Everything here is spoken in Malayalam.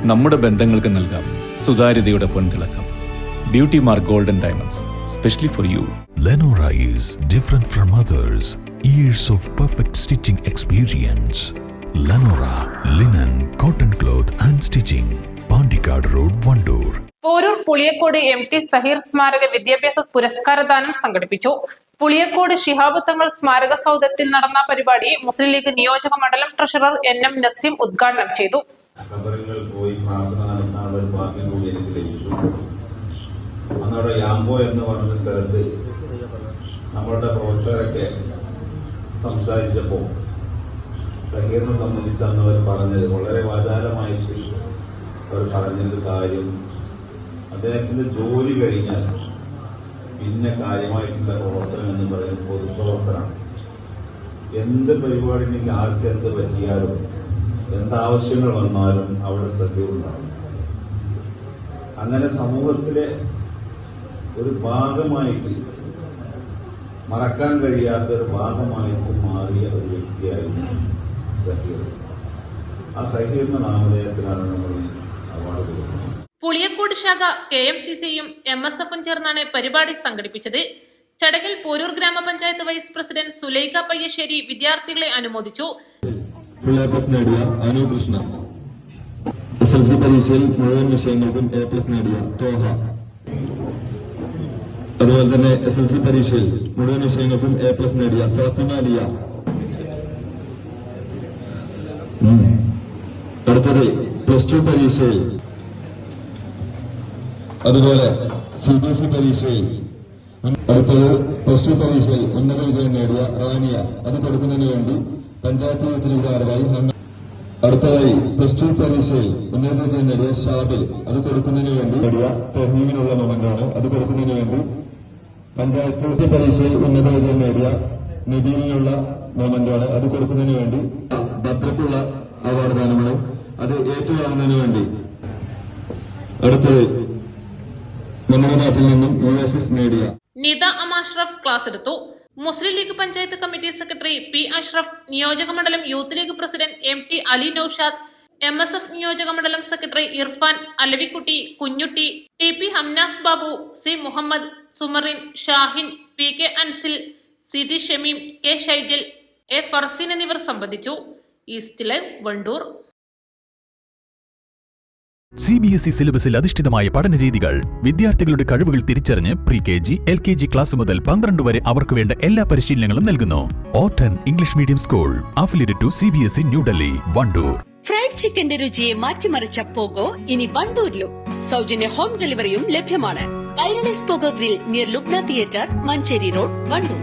നമ്മുടെ ബന്ധങ്ങൾക്ക് നൽകാം സുതാര്യതയുടെ പൊൻതിളക്കം. Beauty mark golden diamonds, specially for you. Lenora is different from others. Years of perfect stitching experience. Lenora linen, cotton cloth and stitching. Pandikad Road, Vandoor. Porur Puliyakode MT Saheer സ്മാരക വിദ്യാഭ്യാസ പുരസ്കാരദാനം സംഘടിപ്പിച്ചു. പുളിയക്കോട് ശിഹാബ് തങ്ങൾ സ്മാരക സൗധത്തിൽ നടന്ന പരിപാടി മുസ്ലിം ലീഗ് നിയോജക മണ്ഡലം ട്രഷറർ NM നസീം ഉദ്ഘാടനം ചെയ്തു. അന്നവിടെ യാമ്പോ എന്ന് പറഞ്ഞ സ്ഥലത്ത് നമ്മളുടെ പ്രവർത്തകരൊക്കെ സംസാരിച്ചപ്പോൾ സഹീറിനെ സംബന്ധിച്ച് അന്ന് അവർ പറഞ്ഞത് വളരെ വാചാലമായിട്ട് അവർ പറഞ്ഞൊരു കാര്യം, അദ്ദേഹത്തിന്റെ ജോലി കഴിഞ്ഞാൽ പിന്നെ കാര്യമായിട്ടുള്ള പ്രവർത്തനം എന്ന് പറയുന്നത് പൊതുപ്രവർത്തനമാണ്. എന്ത് പരിപാടിക്ക് ആർക്ക് എന്ത് പറ്റിയാലും എന്താവശ്യങ്ങൾ വന്നാലും അവിടെ ശ്രദ്ധയുണ്ടാകും. അങ്ങനെ സമൂഹത്തിലെ ഒരു ഭാഗമായിട്ട്, മറക്കാൻ കഴിയാത്ത ഒരു ഭാഗമായിട്ട് മാറിയ ഒരു വ്യക്തിയായിരുന്നു സഹീർ. ആ സഹീറിന്റെ നാമധേയത്തിലാണ് നമ്മൾ അവാർഡ് കൊടുക്കുന്നത്. പുളിയക്കോട് ശാഖ KMCCയും MSFും ചേർന്നാണ് പരിപാടി സംഘടിപ്പിച്ചത്. ചടങ്ങിൽ പോരൂർ ഗ്രാമപഞ്ചായത്ത് വൈസ് പ്രസിഡന്റ് സുലൈഖ പയ്യശ്ശേരി വിദ്യാർത്ഥികളെ അനുമോദിച്ചു. നേടിയ അനു കൃഷ്ണ, SLC പരീക്ഷയിൽ മുഴുവൻ വിഷയങ്ങൾക്കും A+ നേടിയ തോഹ, അതുപോലെ തന്നെ SLC പരീക്ഷയിൽ മുഴുവൻ വിഷയങ്ങൾക്കും A+ നേടിയ ഫാത്തിമ ലിയ. അടുത്തത് +2 പരീക്ഷയിൽ, അതുപോലെ CBSE പരീക്ഷയിൽ, അടുത്തത് +2 പരീക്ഷയിൽ ഉന്നത വിജയം നേടിയ റാനിയ, അത് കൊടുക്കുന്നതിന് വേണ്ടി പഞ്ചായത്ത് യൂത്ത് ലീഗ് ഭാരവാഹി. അടുത്തതായി +2 പരീക്ഷയിൽ ഉന്നത വിജയം നേടിയ ഷാബിൽ, അത് കൊടുക്കുന്നതിന് വേണ്ടി നേടിയ തെഹീമിനുള്ള മൊമെന്റാണ്, അത് കൊടുക്കുന്നതിന് വേണ്ടി പഞ്ചായത്ത് പരീക്ഷയിൽ ഉന്നത വിജയം നേടിയ നിദീനിനുള്ള മൊമെന്റാണ്, അത് കൊടുക്കുന്നതിന് വേണ്ടി ഭദ്രക്കുള്ള അവാർഡ് ദാനമാണ്, അത് ഏറ്റുവാങ്ങുന്നതിന് വേണ്ടി. അടുത്തത് നമ്മുടെ നാട്ടിൽ നിന്നും USS നേടിയ നിത അമാഷ്റഫ് ക്ലാസ് എടുത്തു. Muslim League panchayat committee secretary P Ashraf, നിയോജക മണ്ഡലം youth league president MT Ali Naushad, MSF നിയോജക മണ്ഡലം secretary Irfan, Alavikutty, Kunjutty, TP Hamnas Babu, C Muhammad, Sumarin, Shahin, PK Ansil, CD Shameem, K Shaijal, A Farseen എന്നിവർ സംബന്ധിച്ചു. East live, Wandoor. CBSE സിലബസിൽ അധിഷ്ഠിതമായ പഠനരീതികൾ, വിദ്യാർത്ഥികളുടെ കഴിവുകൾ തിരിച്ചറിഞ്ഞ് pre-KG, LKG ക്ലാസ് മുതൽ 12 വരെ അവർക്ക് വേണ്ട എല്ലാ പരിശീലനങ്ങളും നൽകുന്നു. ഓട്ടൻ English medium school, affiliated to CBSE new Delhi, Wandoor. Fried ചിക്കന്റെ രുചിയെ മാറ്റിമറിച്ച പോഗോ ഇനി വണ്ടൂരിലും. സൗജന്യ ഹോം ഡെലിവറിയും ലഭ്യമാണ്. Kairali's pogo grill near Lubna theatre, Manjeri road, Wandoor.